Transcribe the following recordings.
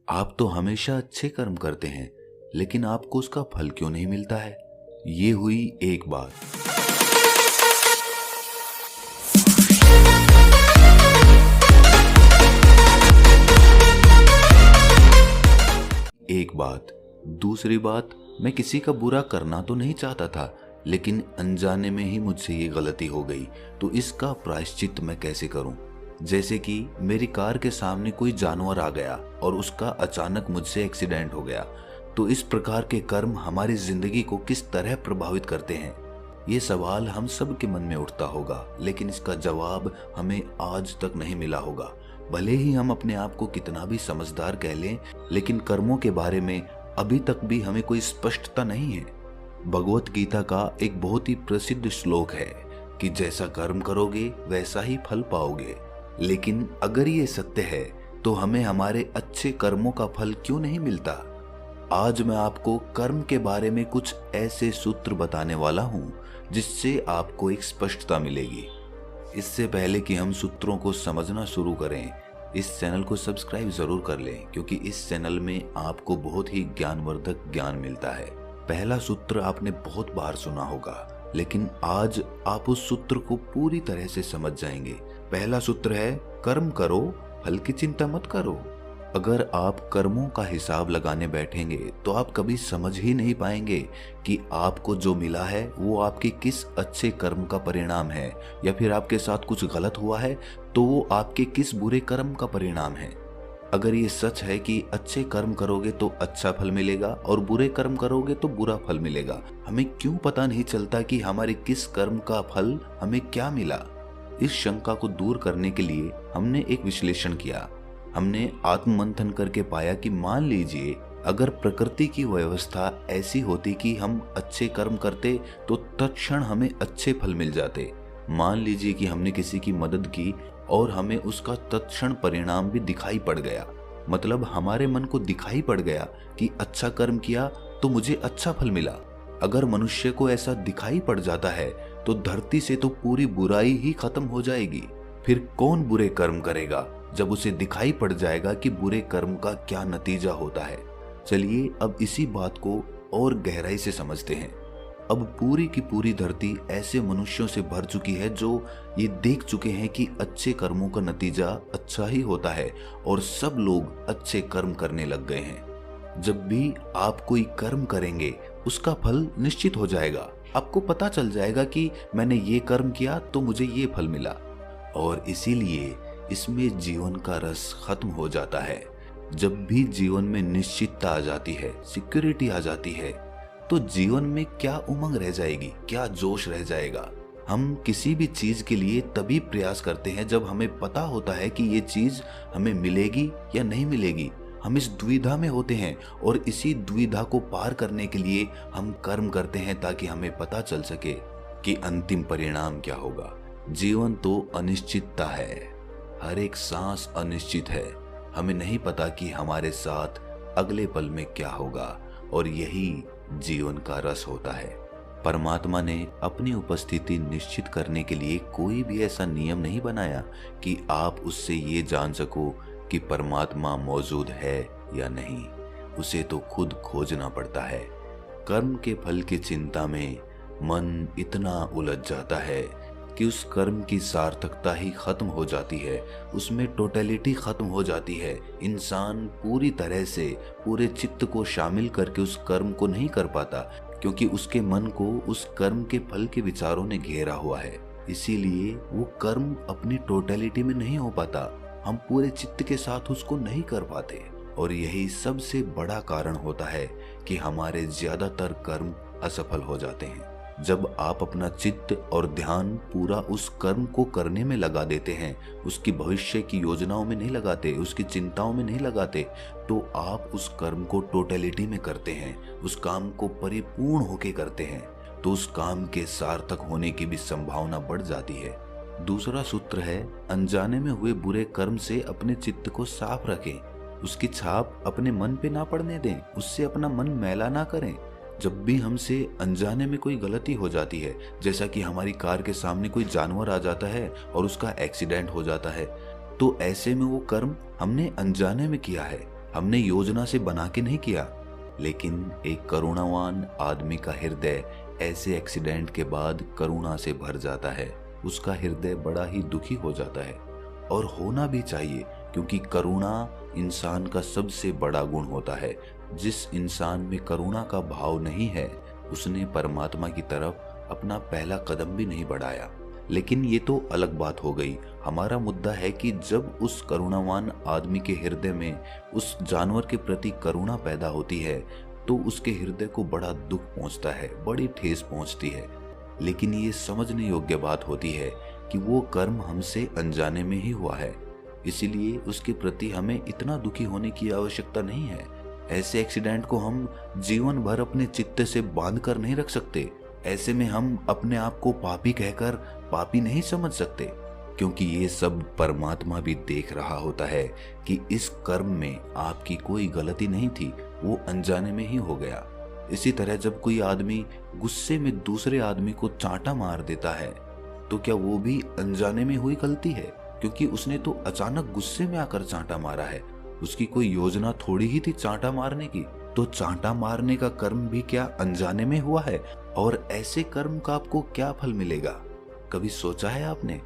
आप तो हमेशा अच्छे कर्म करते हैं, लेकिन आपको उसका फल क्यों नहीं मिलता है? ये हुई एक बात। दूसरी बात, मैं किसी का बुरा करना तो नहीं चाहता था, लेकिन अनजाने में ही मुझसे ये गलती हो गई, तो इसका प्रायश्चित मैं कैसे करूं? जैसे कि मेरी कार के सामने कोई जानवर आ गया और उसका अचानक मुझसे एक्सीडेंट हो गया। तो इस प्रकार के कर्म हमारी जिंदगी को किस तरह प्रभावित करते हैं? ये सवाल हम सब के मन में उठता होगा, लेकिन इसका जवाब हमें आज तक नहीं मिला होगा। भले ही हम अपने आप को कितना भी समझदार कह लें, लेकिन कर्मों के बारे में अभी तक भी हमें कोई स्पष्टता नहीं है। भगवत गीता का एक बहुत ही प्रसिद्ध श्लोक है कि जैसा कर्म करोगे वैसा ही फल पाओगे। लेकिन अगर ये सत्य है तो हमें हमारे अच्छे कर्मों का फल क्यों नहीं मिलता? आज मैं आपको कर्म के बारे में कुछ ऐसे सूत्र बताने वाला हूँ जिससे आपको एक स्पष्टता मिलेगी। इससे पहले कि हम सूत्रों को समझना शुरू करें, इस चैनल को सब्सक्राइब जरूर कर लें, क्योंकि इस चैनल में आपको बहुत ही ज्ञानवर्धक ज्ञान मिलता है। पहला सूत्र आपने बहुत बार सुना होगा, लेकिन आज आप उस सूत्र को पूरी तरह से समझ जाएंगे। पहला सूत्र है, कर्म करो, फल की चिंता मत करो। अगर आप कर्मों का हिसाब लगाने बैठेंगे तो आप कभी समझ ही नहीं पाएंगे कि आपको जो मिला है वो आपके किस अच्छे कर्म का परिणाम है, या फिर आपके साथ कुछ गलत हुआ है तो वो आपके किस बुरे कर्म का परिणाम है। अगर ये सच है कि अच्छे कर्म करोगे तो अच्छा फल मिलेगा और बुरे कर्म करोगे तो बुरा फल मिलेगा, हमें क्यों पता नहीं चलता कि हमारे किस कर्म का फल हमें क्या मिला? इस शंका को दूर करने के लिए हमने एक विश्लेषण किया। हमने आत्ममंथन करके पाया कि मान लीजिए अगर प्रकृति की व्यवस्था ऐसी होती कि हम अच्छे कर्म करते तो तत्क्षण हमें अच्छे फल मिल जाते। मान लीजिए कि हमने किसी की मदद की और हमें उसका तत्क्षण परिणाम भी दिखाई पड़ गया, मतलब हमारे मन को दिखाई पड़ गया कि अच्छा कर्म किया तो मुझे अच्छा फल मिला। अगर मनुष्य को ऐसा दिखाई पड़ जाता है तो धरती से तो पूरी बुराई ही खत्म हो जाएगी। फिर कौन बुरे कर्म करेगा जब उसे दिखाई पड़ जाएगा कि बुरे कर्म का क्या नतीजा होता है? चलिए अब इसी बात को और गहराई से समझते हैं। अब पूरी की पूरी धरती ऐसे मनुष्यों से भर चुकी है जो ये देख चुके हैं कि अच्छे कर्मों का नतीजा अच्छा ही होता है, और सब लोग अच्छे कर्म करने लग गए हैं। जब भी आप कोई कर्म करेंगे उसका फल निश्चित हो जाएगा। आपको पता चल जाएगा कि मैंने ये कर्म किया तो मुझे ये फल मिला, और इसीलिए इसमें जीवन का रस खत्म हो जाता है। जब भी जीवन में निश्चितता आ जाती है, सिक्योरिटी आ जाती है, तो जीवन में क्या उमंग रह जाएगी, क्या जोश रह जाएगा? हम किसी भी चीज के लिए तभी प्रयास करते हैं जब हमें पता होता है कि ये चीज हमें मिलेगी या नहीं मिलेगी। हम इस दुविधा में होते हैं, और इसी दुविधा को पार करने के लिए हम कर्म करते हैं ताकि हमें पता चल सके कि अंतिम परिणाम क्या होगा। जीवन तो अनिश्चितता है, हर एक सांस अनिश्चित है। हमें नहीं पता कि हमारे साथ अगले पल में क्या होगा, और यही जीवन का रस होता है। परमात्मा ने अपनी उपस्थिति निश्चित करने के लिए कोई भी ऐसा नियम नहीं बनाया कि आप उससे ये जान सको कि परमात्मा मौजूद है या नहीं। उसे तो खुद खोजना पड़ता है। कर्म के फल की चिंता में मन इतना उलझ जाता है कि उस कर्म की सार्थकता ही खत्म हो जाती है, उसमें टोटलिटी खत्म हो जाती है। इंसान पूरी तरह से पूरे चित्त को शामिल करके उस कर्म को नहीं कर पाता, क्योंकि उसके मन को उस कर्म के फल के विचारों ने घेरा हुआ है। इसीलिए वो कर्म अपनी टोटलिटी में नहीं हो पाता, हम पूरे चित्त के साथ उसको नहीं कर पाते। और यही सबसे बड़ा कारण होता है कि हमारे ज्यादातर कर्म असफल हो जाते हैं। जब आप अपना चित्त और ध्यान पूरा उस कर्म को करने में लगा देते हैं, उसकी भविष्य की योजनाओं में नहीं लगाते, उसकी चिंताओं में नहीं लगाते, तो आप उस कर्म को टोटलिटी में करते हैं, उस काम को परिपूर्ण होके करते हैं, तो उस काम के सार्थक होने की भी संभावना बढ़ जाती है। दूसरा सूत्र है, अनजाने में हुए बुरे कर्म से अपने चित्त को साफ रखें, उसकी छाप अपने मन पे ना पड़ने दें, उससे अपना मन मैला ना करें। जब भी हमसे अनजाने में कोई गलती हो जाती है, जैसा कि हमारी कार के सामने कोई जानवर आ जाता है और उसका एक्सीडेंट हो जाता है, तो ऐसे में वो कर्म हमने अनजाने में किया है, हमने योजना से बना के नहीं किया, लेकिन एक करुणावान आदमी का हृदय ऐसे एक्सीडेंट के बाद करुणा से भर जाता है। उसका हृदय बड़ा ही दुखी हो जाता है, और होना भी चाहिए, क्योंकि करुणा इंसान का सबसे बड़ा गुण होता है। जिस इंसान में करुणा का भाव नहीं है, उसने परमात्मा की तरफ अपना पहला कदम भी नहीं बढ़ाया। लेकिन ये तो अलग बात हो गई। हमारा मुद्दा है कि जब उस करुणावान आदमी के हृदय में उस जानवर के प्रति करुणा पैदा होती है, तो उसके हृदय को बड़ा दुख पहुंचता है, बड़ी ठेस पहुंचती है। लेकिन ये समझने योग्य बात होती है कि वो कर्म हमसे अनजाने में ही हुआ है, इसीलिए उसके प्रति हमें इतना दुखी होने की आवश्यकता नहीं है। ऐसे एक्सीडेंट को हम जीवन भर अपने चित्त से बांध कर नहीं रख सकते। ऐसे में हम अपने आप को पापी कहकर पापी नहीं समझ सकते, क्योंकि ये सब परमात्मा भी देख रहा होता है कि इस कर्म में आपकी कोई गलती नहीं थी, वो अनजाने में ही हो गया। इसी तरह जब कोई आदमी गुस्से में दूसरे आदमी को चांटा मार देता है, तो क्या वो भी अनजाने में हुई गलती है? क्योंकि उसने तो अचानक गुस्से में आकर चांटा मारा है, उसकी कोई योजना थोड़ी ही थी चांटा मारने की। तो चांटा मारने का कर्म भी क्या अनजाने में हुआ है? और ऐसे कर्म का आपको क्या फल मिलेगा, कभी सोचा है आपने?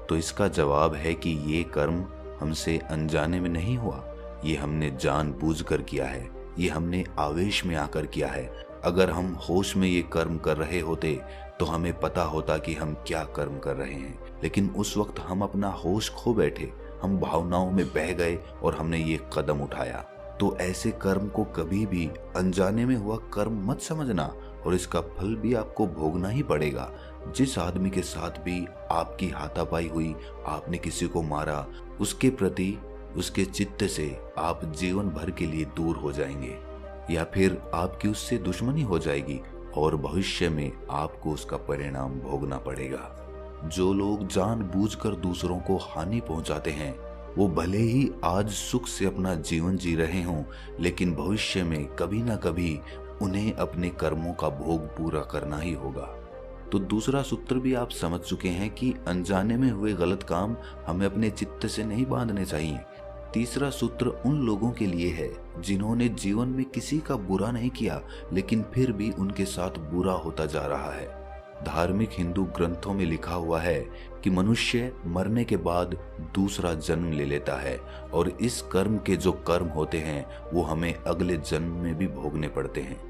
तो इसका जवाब है कि ये कर्म हमसे अनजाने में नहीं हुआ, ये हमने जानबूझकर किया है, ये हमने आवेश में आकर किया है। अगर हम होश में ये कर्म कर रहे होते तो हमें पता होता कि हम क्या कर्म कर रहे हैं, लेकिन उस वक्त हम अपना होश खो बैठे, हम भावनाओं में बह गए और हमने ये कदम उठाया। तो ऐसे कर्म को कभी भी अनजाने में हुआ कर्म मत समझना, और इसका फल भी आपको भोगना ही पड़ेगा। जिस आदमी के साथ भी आपकी हाथापाई हुई, आपने किसी को मारा, उसके प्रति उसके चित्त से आप जीवन भर के लिए दूर हो जाएंगे, या फिर आपकी उससे दुश्मनी हो जाएगी और भविष्य में आपको उसका परिणाम भोगना पड़ेगा। जो लोग जानबूझकर दूसरों को हानि पहुंचाते हैं, वो भले ही आज सुख से अपना जीवन जी रहे हों, लेकिन भविष्य में कभी ना कभी उन्हें अपने कर्मों का भोग पूरा करना ही होगा। तो दूसरा सूत्र भी आप समझ चुके हैं कि अनजाने में हुए गलत काम हमें अपने चित्त से नहीं बांधने चाहिए। तीसरा सूत्र उन लोगों के लिए है जिन्होंने जीवन में किसी का बुरा नहीं किया, लेकिन फिर भी उनके साथ बुरा होता जा रहा है। धार्मिक हिंदू ग्रंथों में लिखा हुआ है कि मनुष्य मरने के बाद दूसरा जन्म ले लेता है, और इस कर्म के जो कर्म होते हैं वो हमें अगले जन्म में भी भोगने पड़ते हैं।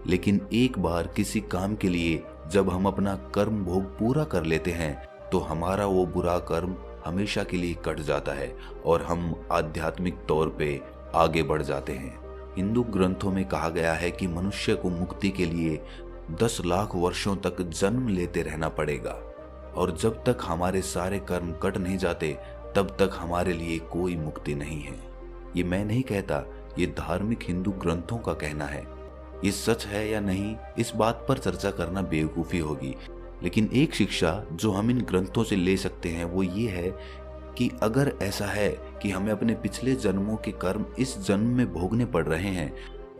लेकिन एक बार किसी काम के लिए जब हम अपना कर्म भोग पूरा कर लेते हैं, तो हमारा वो बुरा कर्म हमेशा के लिए कट जाता है और हम आध्यात्मिक तौर पे आगे बढ़ जाते हैं। हिंदू ग्रंथों में कहा गया है कि मनुष्य को मुक्ति के लिए 10 लाख वर्षों तक जन्म लेते रहना पड़ेगा, और जब तक हमारे सारे कर्म कट नहीं जाते तब तक हमारे लिए कोई मुक्ति नहीं है। ये मैं नहीं कहता, ये धार्मिक हिंदू ग्रंथों का कहना है। ये सच है या नहीं, इस बात पर चर्चा करना बेवकूफ़ी होगी, लेकिन एक शिक्षा जो हम इन ग्रंथों से ले सकते हैं वो ये है कि अगर ऐसा है कि हमें अपने पिछले जन्मों के कर्म इस जन्म में भोगने पड़ रहे हैं,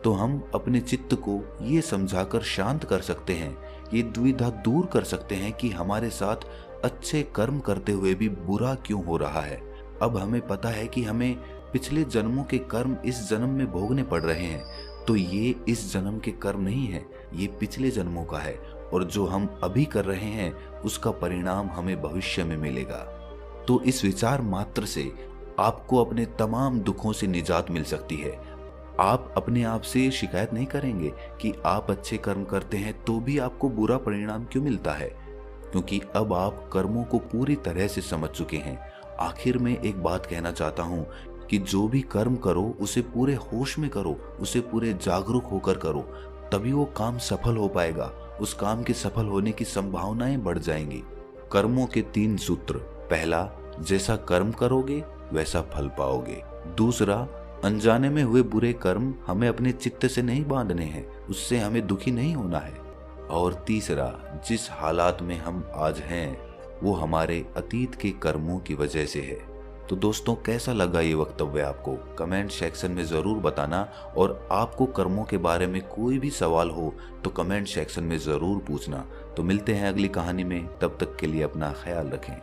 तो हम अपने चित्त को ये समझाकर शांत कर सकते हैं, ये दुविधा दूर कर सकते हैं कि हमारे साथ अच्छे कर्म करते हुए भी बुरा क्यों हो रहा है। अब हमें पता है कि हमें पिछले जन्मों के कर्म इस जन्म में भोगने पड़ रहे हैं, तो ये इस जन्म के कर्म नहीं है, ये पिछले जन्मों का है, और जो हम अभी कर रहे हैं उसका परिणाम हमें भविष्य में मिलेगा। तो इस विचार मात्र से आपको अपने तमाम दुखों से निजात मिल सकती है। आप अपने आप से शिकायत नहीं करेंगे कि आप अच्छे कर्म करते हैं तो भी आपको बुरा परिणाम क्यों मिलता है, क्योंकि अब आप कर्मों को पूरी तरह से समझ चुके हैं। आखिर में एक बात कहना चाहता हूँ कि जो भी कर्म करो उसे पूरे होश में करो, उसे पूरे जागरूक होकर करो, तभी वो काम सफल हो पाएगा। उस काम के सफल होने की संभावनाएं बढ़ जाएंगी। कर्मों के 3 सूत्र। पहला, जैसा कर्म करोगे वैसा फल पाओगे। दूसरा, अनजाने में हुए बुरे कर्म हमें अपने चित्त से नहीं बांधने हैं, उससे हमें दुखी नहीं होना है। और तीसरा, जिस हालात में हम आज हैं वो हमारे अतीत के कर्मों की वजह से है। तो दोस्तों, कैसा लगा ये वक्तव्य आपको? कमेंट सेक्शन में ज़रूर बताना, और आपको कर्मों के बारे में कोई भी सवाल हो तो कमेंट सेक्शन में ज़रूर पूछना। तो मिलते हैं अगली कहानी में, तब तक के लिए अपना ख्याल रखें।